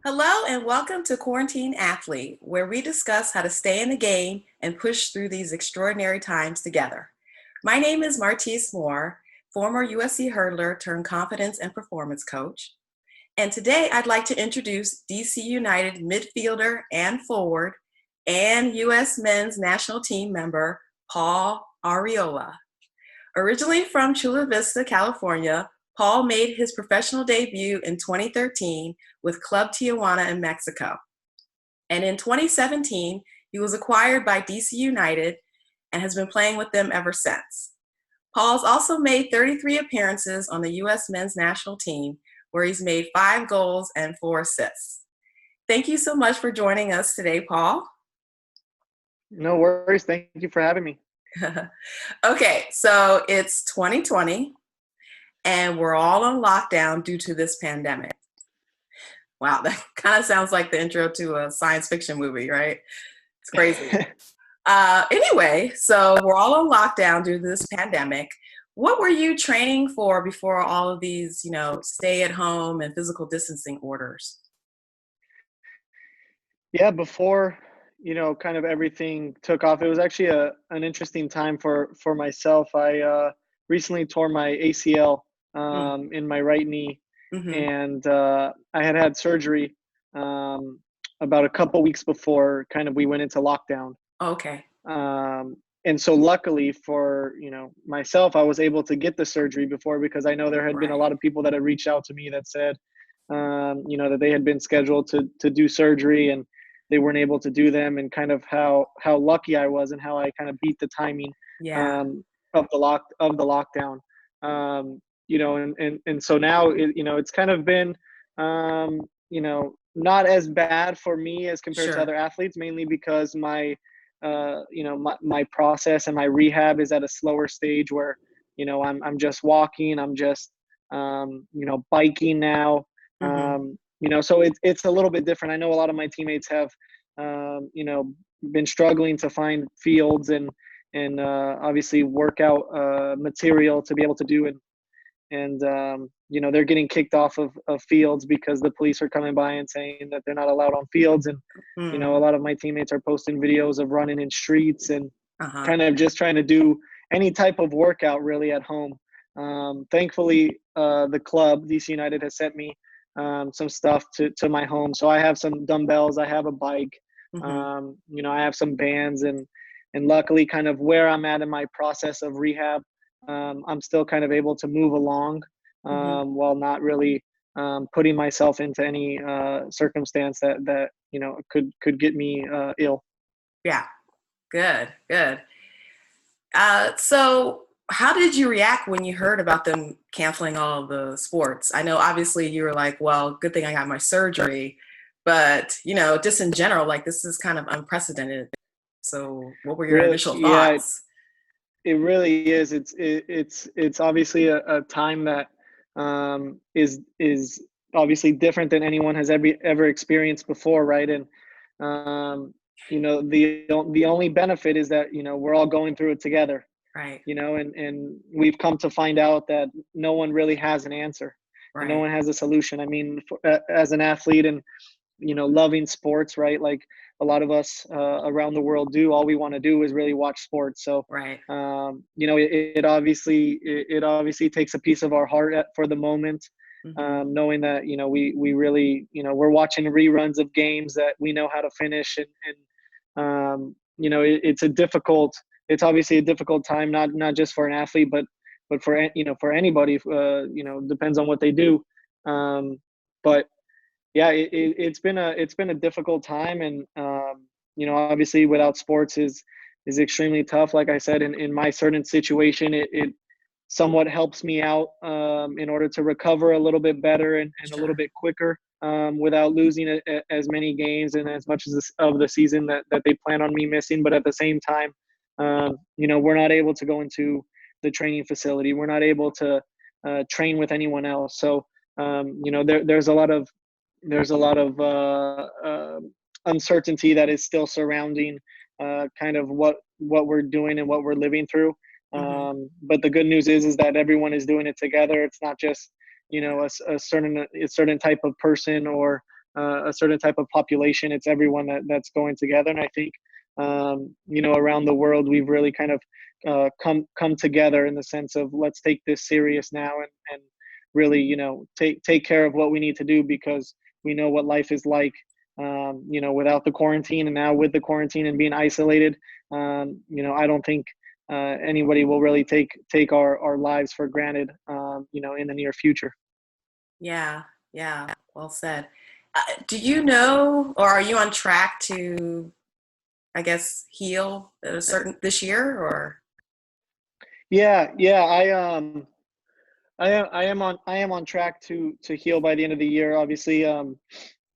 Hello and welcome to Quarantine Athlete, where we discuss how to stay in the game and push through these extraordinary times together. My name is Martise Moore, former USC hurdler turned confidence and performance coach. And today I'd like to introduce DC United midfielder and forward and US men's national team member, Paul Arriola. Originally from Chula Vista, California, Paul made his professional debut in 2013 with Club Tijuana in Mexico. And in 2017, he was acquired by DC United and has been playing with them ever since. Paul's also made 33 appearances on the US men's national team, where he's made 5 goals and 4 assists. Thank you so much for joining us today, Paul. No worries. Thank you for having me. Okay, so it's 2020 and we're all on lockdown due to this pandemic. Wow, that kind of sounds like the intro to a science fiction movie, right? It's crazy. Anyway, so we're all on lockdown due to this pandemic. What were you training for before all of these, stay at home and physical distancing orders? Yeah, before, kind of everything took off, it was actually an interesting time for myself. I recently tore my ACL in my right knee, and I had surgery about a couple weeks before kind of we went into lockdown. Okay. And so luckily for, myself, I was able to get the surgery before, because I know there had been a lot of people that had reached out to me that said, that they had been scheduled to do surgery and they weren't able to do them, and kind of how lucky I was and how I kind of beat the timing of the lockdown. And so now it's kind of been not as bad for me as compared to other athletes, mainly because my process and my rehab is at a slower stage where I'm just walking, I'm just biking now. So it's a little bit different. I know a lot of my teammates have, been struggling to find fields and obviously workout material to be able to do. And they're getting kicked off of fields because the police are coming by and saying that they're not allowed on fields. And, a lot of my teammates are posting videos of running in streets and kind of just trying to do any type of workout really at home. Thankfully, the club, DC United, has sent me some stuff to my home. So I have some dumbbells, I have a bike, I have some bands, and luckily kind of where I'm at in my process of rehab, I'm still kind of able to move along while not really putting myself into any circumstance that could get me ill. Yeah, good. So how did you react when you heard about them canceling all of the sports? I know obviously you were like, well, good thing I got my surgery, but just in general, like, this is kind of unprecedented. So what were your initial thoughts? It really is. It's obviously a time that is obviously different than anyone has ever experienced before, right? And the only benefit is that we're all going through it together, right? And we've come to find out that no one really has an answer, right? And no one has a solution. I mean, as an athlete and loving sports, right? Like a lot of us around the world do. All we want to do is really watch sports. So, right. It obviously takes a piece of our heart for the moment, knowing that we really we're watching reruns of games that we know how to finish, and it's obviously a difficult time, not just for an athlete, but for anybody. Depends on what they do, but. Yeah, it's been a difficult time, and obviously without sports is extremely tough. Like I said, in my certain situation, it somewhat helps me out in order to recover a little bit better and a little bit quicker without losing as many games and as much of the season that they plan on me missing. But at the same time, we're not able to go into the training facility. We're not able to train with anyone else. So there's a lot of uncertainty that is still surrounding kind of what we're doing and what we're living through. Mm-hmm. But the good news is that everyone is doing it together. It's not just, a certain type of person or a certain type of population. It's everyone that's going together. And I think, around the world, we've really kind of come together in the sense of let's take this serious now and really, take care of what we need to do, because we know what life is like, without the quarantine, and now with the quarantine and being isolated. I don't think anybody will really take our lives for granted, in the near future. Yeah, yeah, well said. Do you know, or are you on track to, I guess, heal at a certain this year, or? Yeah. I am on track to heal by the end of the year. Obviously,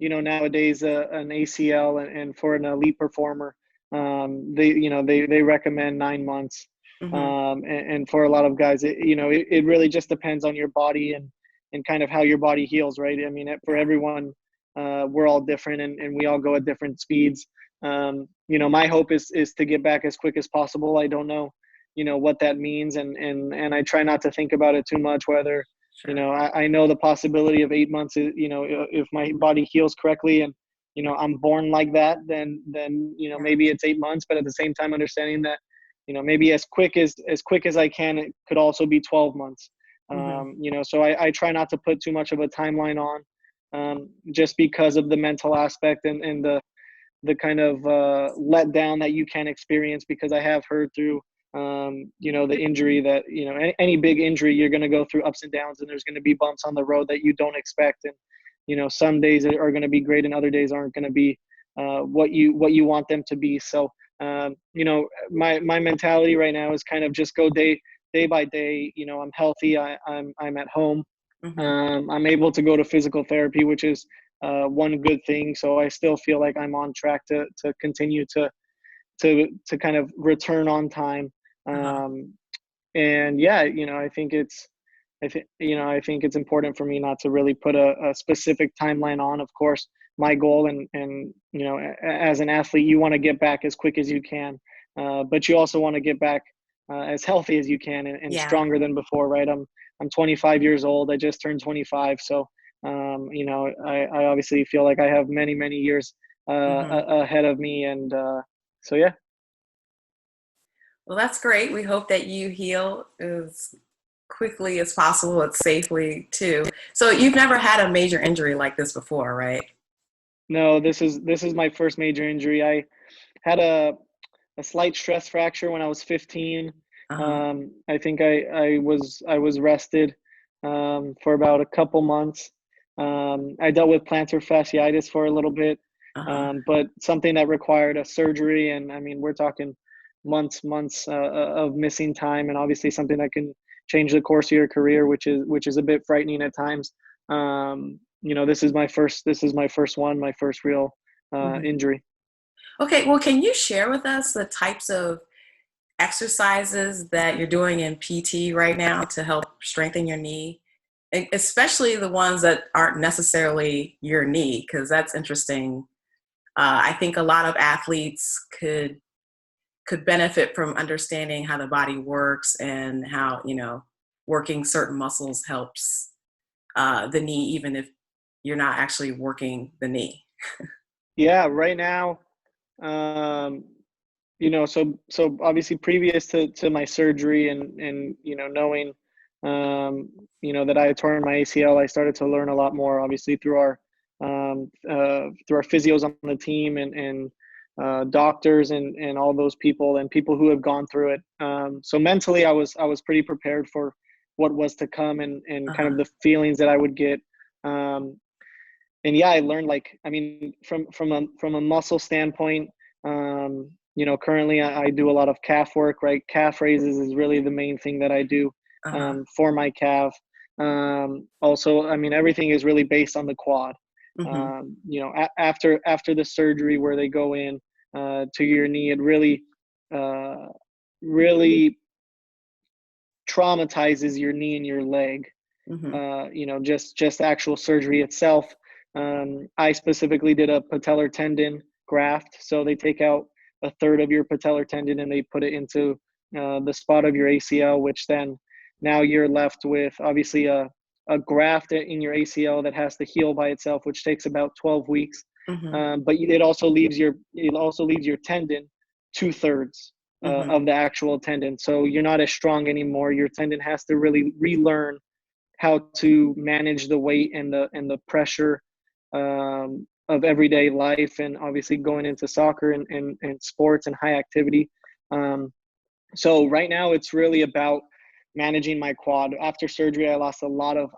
nowadays an ACL and for an elite performer, they recommend 9 months. Mm-hmm. And for a lot of guys, it really just depends on your body and kind of how your body heals, right? I mean, for Yeah. everyone, we're all different and we all go at different speeds. My hope is to get back as quick as possible. I don't know, what that means, and I try not to think about it too much, whether, Sure. I know the possibility of 8 months is, if my body heals correctly and, I'm born like that, then, Yeah. maybe it's 8 months, but at the same time, understanding that, maybe as quick as I can, it could also be 12 months. Mm-hmm. So I try not to put too much of a timeline on, just because of the mental aspect and the kind of letdown that you can experience, because I have heard through, the injury that, any big injury, you're going to go through ups and downs, and there's going to be bumps on the road that you don't expect. And, some days are going to be great and other days aren't going to be what you want them to be. So, my mentality right now is kind of just go day by day. I'm healthy. I'm at home. Mm-hmm. I'm able to go to physical therapy, which is one good thing. So I still feel like I'm on track to continue to kind of return on time. Uh-huh. And yeah, I think it's important for me not to really put a specific timeline on. Of course, my goal and as an athlete, you want to get back as quick as you can, but you also want to get back as healthy as you can and Yeah. stronger than before, right? I'm 25 years old. I just turned 25, so I obviously feel like I have many years Mm-hmm. ahead of me, and so yeah. Well, that's great. We hope that you heal as quickly as possible and safely too. So you've never had a major injury like this before, right? No, this is my first major injury. I had a slight stress fracture when I was 15. Uh-huh. I think I was rested for about a couple months. I dealt with plantar fasciitis for a little bit, Uh-huh. but something that required a surgery, and I mean, we're talking months of missing time, and obviously something that can change the course of your career, which is a bit frightening at times. This is my first one, my first real Mm-hmm. injury. Okay, well, can you share with us the types of exercises that you're doing in PT right now to help strengthen your knee? Especially the ones that aren't necessarily your knee, because that's interesting. I think a lot of athletes could benefit from understanding how the body works and how working certain muscles helps the knee, even if you're not actually working the knee. Yeah, right now, um, so obviously previous to my surgery and knowing, that I had torn my ACL, I started to learn a lot more, obviously through our physios on the team and doctors and all those people and people who have gone through it. So mentally, I was pretty prepared for what was to come and kind Uh-huh. of the feelings that I would get. Um, and yeah, I learned, like, I mean, from a muscle standpoint, currently I do a lot of calf work, right? Calf raises is really the main thing that I do Uh-huh. for my calf. Also, I mean, everything is really based on the quad. Mm-hmm. After the surgery where they go in to your knee, it uh, really traumatizes your knee and your leg. Mm-hmm. Just actual surgery itself. I specifically did a patellar tendon graft, so they take out a third of your patellar tendon and they put it into the spot of your ACL, which then now you're left with obviously a graft in your ACL that has to heal by itself, which takes about 12 weeks. But it also leaves your tendon 2/3 of the actual tendon. So you're not as strong anymore. Your tendon has to really relearn how to manage the weight and the pressure of everyday life, and obviously going into soccer and sports and high activity. So right now it's really about managing my quad. After surgery, I lost a lot of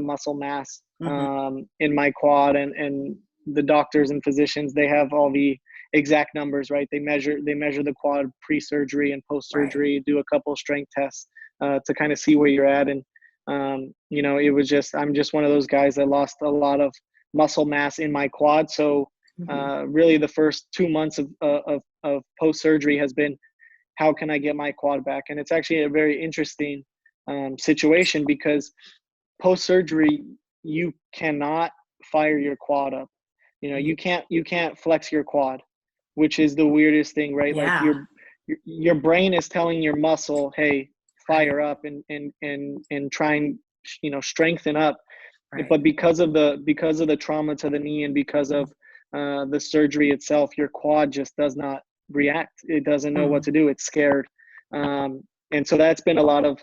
muscle mass in my quad, and the doctors and physicians, they have all the exact numbers, right? They measure the quad pre-surgery and post-surgery, do a couple strength tests to kind of see where you're at. And it was I'm just one of those guys that lost a lot of muscle mass in my quad. So really the first 2 months of post-surgery has been, how can I get my quad back? And it's actually a very interesting situation, because post-surgery, you cannot fire your quad up. You can't flex your quad, which is the weirdest thing, right? Like your brain is telling your muscle, hey, fire up and try and strengthen up. But because of the trauma to the knee, and because of the surgery itself, your quad just does not react. It doesn't know what to do. It's scared. And so that's been a lot of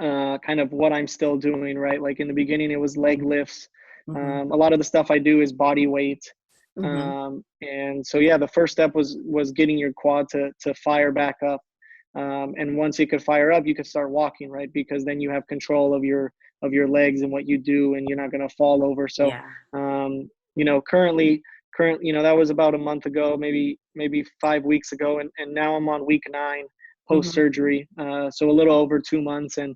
kind of what I'm still doing, right? Like in the beginning, it was leg lifts. A lot of the stuff I do is body weight. And so, yeah, the first step was getting your quad to fire back up. And once it could fire up, you could start walking, right? Because then you have control of your legs and what you do, and you're not going to fall over. So, currently, that was about a month ago, maybe 5 weeks ago. And now I'm on week 9 post-surgery. So a little over 2 months. And,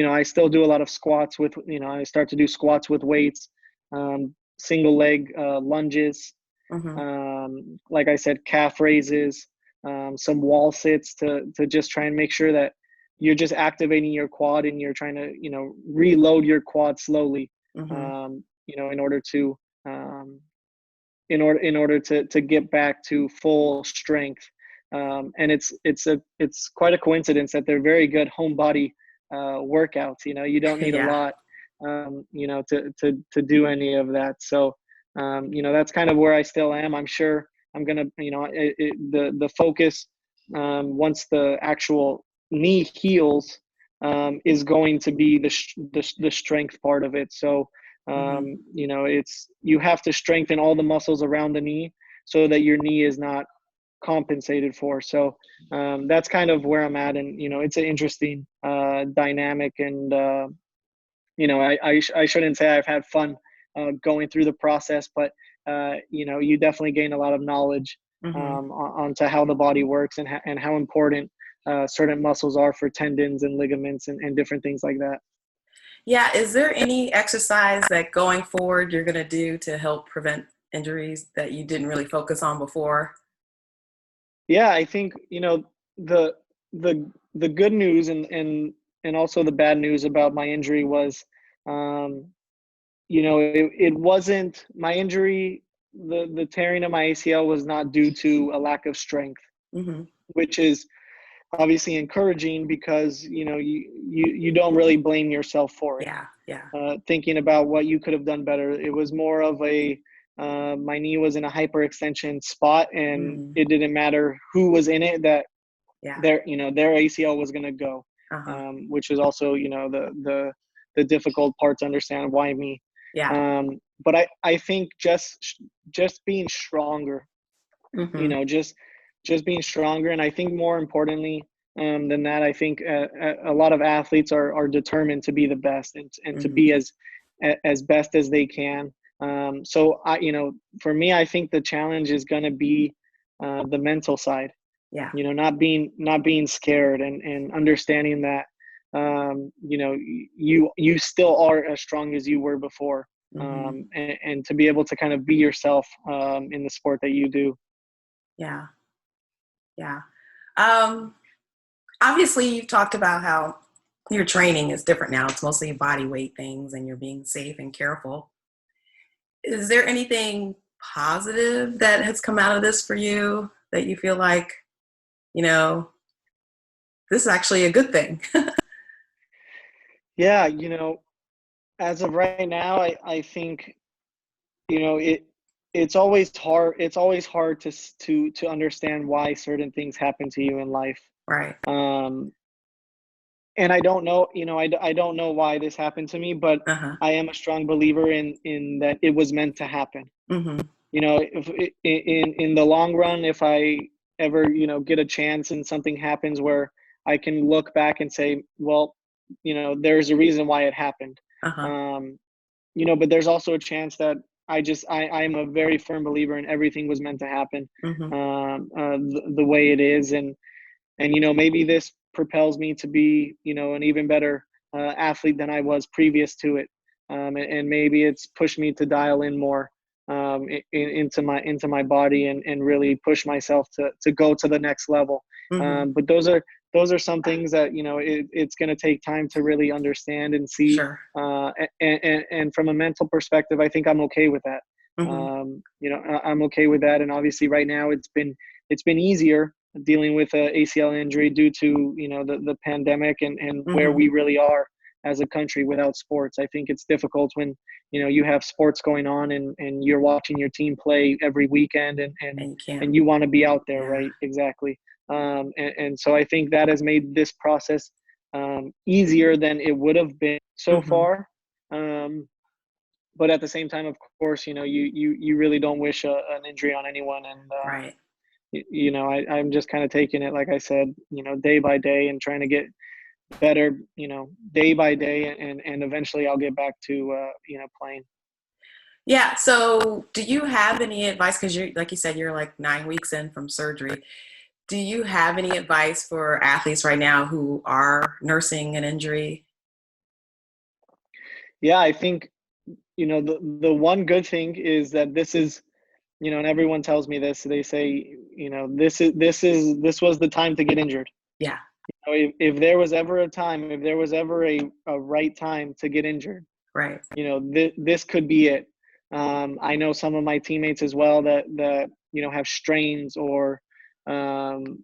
I still do a lot of squats with, I start to do squats with weights, single leg lunges, like I said, calf raises, some wall sits to just try and make sure that you're just activating your quad, and you're trying to, reload your quad slowly, in order to, to get back to full strength. And it's quite a coincidence that they're very good home body workouts. You don't need a lot, to do any of that. So, that's kind of where I still am. I'm sure I'm gonna, the focus, once the actual knee heals, is going to be the strength part of it. So, you have to strengthen all the muscles around the knee so that your knee is not compensated for. So that's kind of where I'm at. And, it's an interesting dynamic. And, I shouldn't say I've had fun going through the process, but, you definitely gain a lot of knowledge onto how the body works, and how important certain muscles are for tendons and ligaments and different things like that. Yeah. Is there any exercise that going forward you're going to do to help prevent injuries that you didn't really focus on before? Yeah, I think, the good news and also the bad news about my injury was, it wasn't my injury. The tearing of my ACL was not due to a lack of strength, which is obviously encouraging, because you don't really blame yourself for it. Thinking about what you could have done better, it was more of a my knee was in a hyperextension spot, and it didn't matter who was in it, that their ACL was going to go, which is also the difficult part to understand. Why me? But I think just being stronger, just being stronger. And I think more importantly than that, I think a lot of athletes are determined to be the best, and to be as best as they can. So for me, I think the challenge is going to be the mental side. Not being scared, and understanding that you still are as strong as you were before, and to be able to kind of be yourself in the sport that you do. Obviously, you've talked about how your training is different now. It's mostly body weight things, and you're being safe and careful. Is there anything positive that has come out of this for you that you feel like, you know, this is actually a good thing. Yeah, as of right now, I think, it's always hard. It's always hard to understand why certain things happen to you in life. Right. Um, and I don't know, I don't know why this happened to me, but Uh-huh. I am a strong believer in that it was meant to happen. Mm-hmm. If in the long run, if I ever, get a chance and something happens where I can look back and say, well, there's a reason why it happened. Uh-huh. Um, but there's also a chance that I'm a very firm believer in everything was meant to happen, Mm-hmm. the way it is. And maybe this propels me to be, an even better athlete than I was previous to it. And maybe it's pushed me to dial in more, into my body, and really push myself to go to the next level. Mm-hmm. But those are some things that, it's going to take time to really understand and see. Sure. And from a mental perspective, I think I'm okay with that. Mm-hmm. I'm okay with that. And obviously right now it's been easier dealing with a ACL injury due to, the pandemic, and where Mm-hmm. we really are as a country without sports. I think it's difficult when, you have sports going on, and you're watching your team play every weekend, and And you can't. and you want to be out there, Yeah. right? Exactly. And so I think that has made this process easier than it would have been so Mm-hmm. far. Um, but at the same time, of course, you really don't wish an injury on anyone. And Right. I'm just kind of taking it, like I said, day by day, and trying to get better, day by day, and eventually I'll get back to playing. Yeah. So do you have any advice? Because you're, like you said, you're like 9 weeks in from surgery. Do you have any advice for athletes right now who are nursing an injury? Yeah, I think, the one good thing is that this is, and everyone tells me this. They say, this was the time to get injured. Yeah. If there was ever a time, if there was ever a right time to get injured, Right. this could be it. I know some of my teammates as well that have strains, or torn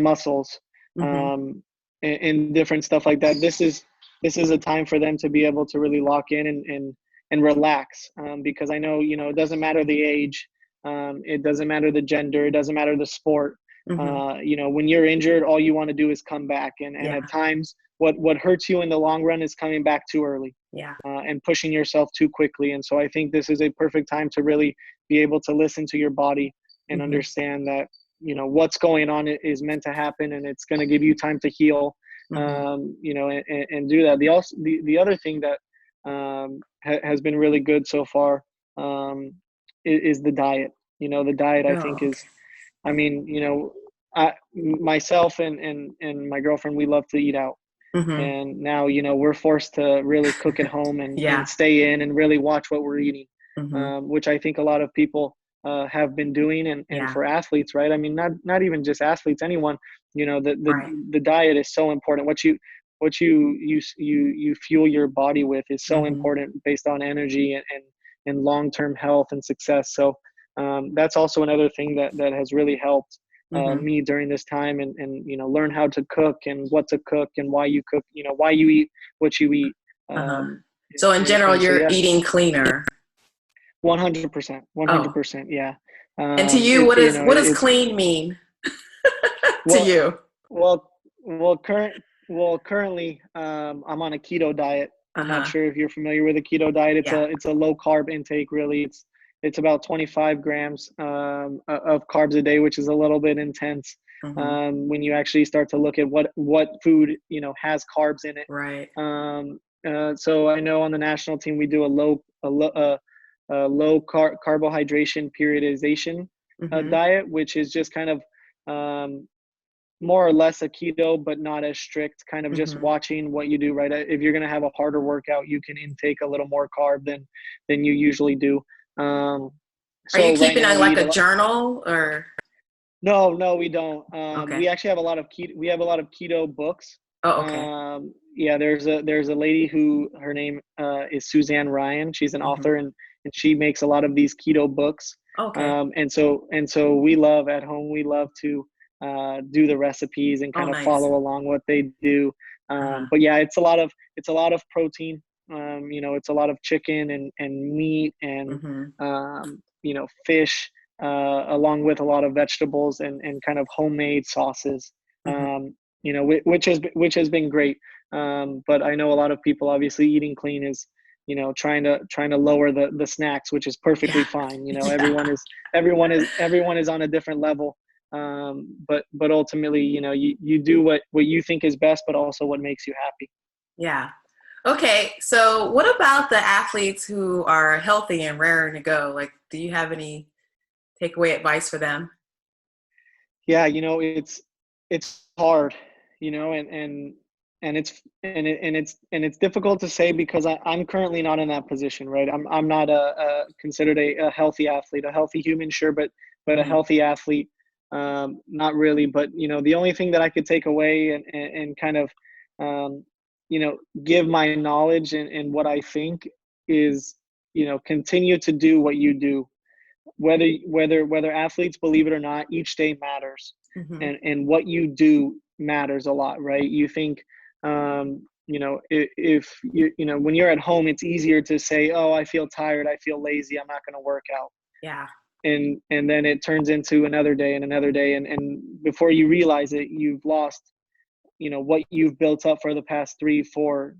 muscles, Mm-hmm. um, and different stuff like that. This is a time for them to be able to really lock in, and relax, because I know, it doesn't matter the age, it doesn't matter the gender, it doesn't matter the sport. Mm-hmm. When you're injured, all you want to do is come back, and Yeah. at times what hurts you in the long run is coming back too early, Yeah. and pushing yourself too quickly. And so I think this is a perfect time to really be able to listen to your body, and Mm-hmm. understand that, what's going on is meant to happen, and it's going to give you time to heal, Mm-hmm. and do that. The other thing that has been really good so far, is the diet. The diet, I think, Oh, okay. is, I mean, myself and my girlfriend, we love to eat out. Mm-hmm. And now, we're forced to really cook at home, and Yeah. stay in and really watch what we're eating, Mm-hmm. which I think a lot of people have been doing. And Yeah. for athletes, right? I mean, not even just athletes, anyone, Right. the diet is so important. What you fuel your body with is so Mm-hmm. important, based on energy, and long-term health and success. So that's also another thing that has really helped Mm-hmm. me during this time, and learn how to cook, and what to cook, and why you cook, why you eat what you eat. Uh-huh. um, So in general, and so, you're yeah, eating cleaner. 100%, Oh. 100%, yeah. And to you, what does It's, clean mean to well, you? well well currently, I'm on a keto diet. I'm not Uh-huh. sure if you're familiar with a keto diet. It's Yeah. a low carb intake, really. It's about 25 grams of carbs a day, which is a little bit intense, Mm-hmm. when you actually start to look at what food, has carbs in it. Right. So I know on the national team we do a low carbohydration periodization Mm-hmm. diet, which is just kind of, um, more or less a keto, but not as strict, kind of just Mm-hmm. watching what you do, right? If you're going to have a harder workout, you can intake a little more carb than you usually do. Um, Are you so right keeping now a, we like eat a a lot. journal or? No, we don't. Okay. We actually have a lot of keto books. Oh, okay. Yeah, there's a lady who, her name is Suzanne Ryan. She's an Mm-hmm. author, and she makes a lot of these keto books. Okay. And so we love at home. We love to do the recipes and Oh, kind of nice. follow along what they do. Uh-huh. But yeah, it's a lot of protein. It's a lot of chicken and meat and Mm-hmm. fish, along with a lot of vegetables and kind of homemade sauces. Mm-hmm. Which has been great. But I know a lot of people obviously eating clean is trying to lower the snacks, which is Yeah. perfectly fine. Yeah. Everyone is on a different level. But ultimately, you do what you think is best, but also what makes you happy. Yeah. Okay, so what about the athletes who are healthy and raring to go? Like, do you have any takeaway advice for them? Yeah, it's hard, and it's difficult to say because I'm currently not in that position, right? I'm not considered a healthy athlete, a healthy human, sure, but a Mm-hmm. healthy athlete, not really. But the only thing that I could take away and kind of um, give my knowledge and what I think is continue to do what you do, whether athletes believe it or not. Each day matters, Mm-hmm. and what you do matters a lot, right? You think, if when you're at home, it's easier to say, oh, I feel tired, I feel lazy, I'm not going to work out. Yeah. And then it turns into another day and another day, and before you realize it, you've lost what you've built up for the past 3 4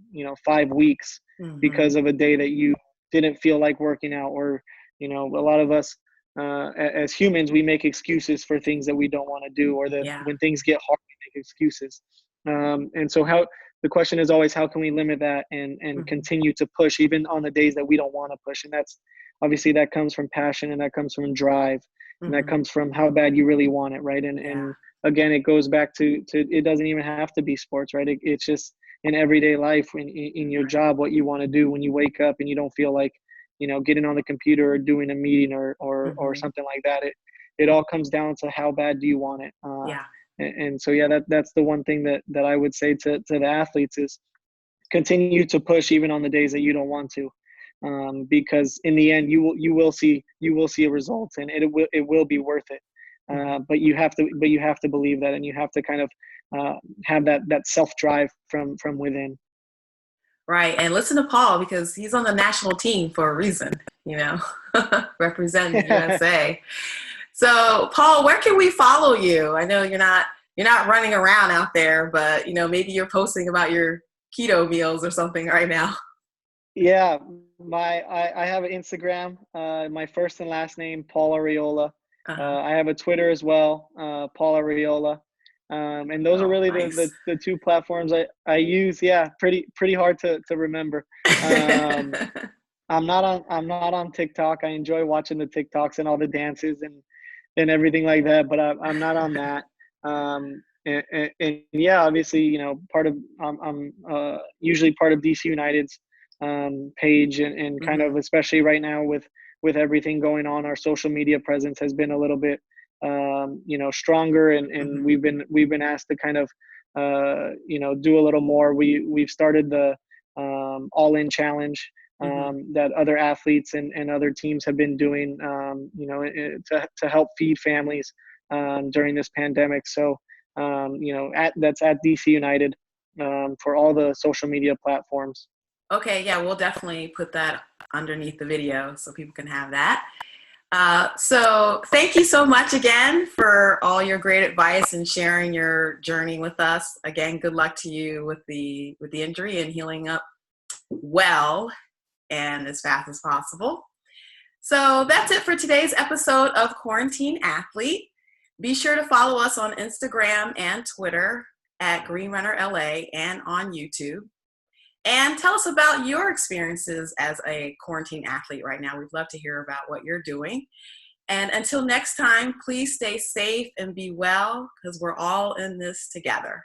5 weeks Mm-hmm. because of a day that you didn't feel like working out. Or a lot of us, as humans, we make excuses for things that we don't want to do, or that Yeah. when things get hard, we make excuses. And so how the question is always, how can we limit that and Mm-hmm. continue to push even on the days that we don't want to push? And that's obviously, that comes from passion, and that comes from drive, and that Mm-hmm. comes from how bad you really want it, right? and Yeah. and again, it goes back to it doesn't even have to be sports, right? It's just in everyday life, in your Right. job, what you want to do when you wake up and you don't feel like getting on the computer or doing a meeting or Mm-hmm. something like that. It all comes down to how bad do you want it. Yeah. And so yeah, that's the one thing that I would say to the athletes is continue to push even on the days that you don't want to, because in the end you will see a result, and it will be worth it. Mm-hmm. But you have to believe that, and you have to kind of have that self drive from within. Right. And listen to Paul because he's on the national team for a reason, you know, representing the USA. So, Paul, where can we follow you? I know you're not running around out there, but maybe you're posting about your keto meals or something right now. Yeah, I have an Instagram, my first and last name, Paul Arriola. Uh-huh. I have a Twitter as well, Paul Arriola. And those are Oh, really the, nice. the the two platforms I use. Yeah, pretty hard to remember. Um, I'm not on TikTok. I enjoy watching the TikToks and all the dances and everything like that, but I'm not on that. And yeah, obviously, part of I'm usually part of DC United's page, and kind Hmm. of, especially right now with everything going on, our social media presence has been a little bit stronger, and Hmm. we've been asked to kind of do a little more. We've started the all in challenge, Hmm. that other athletes and other teams have been doing, to help feed families during this pandemic. So, that's at DC United, for all the social media platforms. Okay, yeah, we'll definitely put that underneath the video so people can have that. So thank you so much again for all your great advice and sharing your journey with us. Again, good luck to you with the injury and healing up well and as fast as possible. So that's it for today's episode of Quarantine Athlete. Be sure to follow us on Instagram and Twitter at Green Runner LA and on YouTube. And tell us about your experiences as a quarantine athlete right now. We'd love to hear about what you're doing. And until next time, please stay safe and be well because we're all in this together.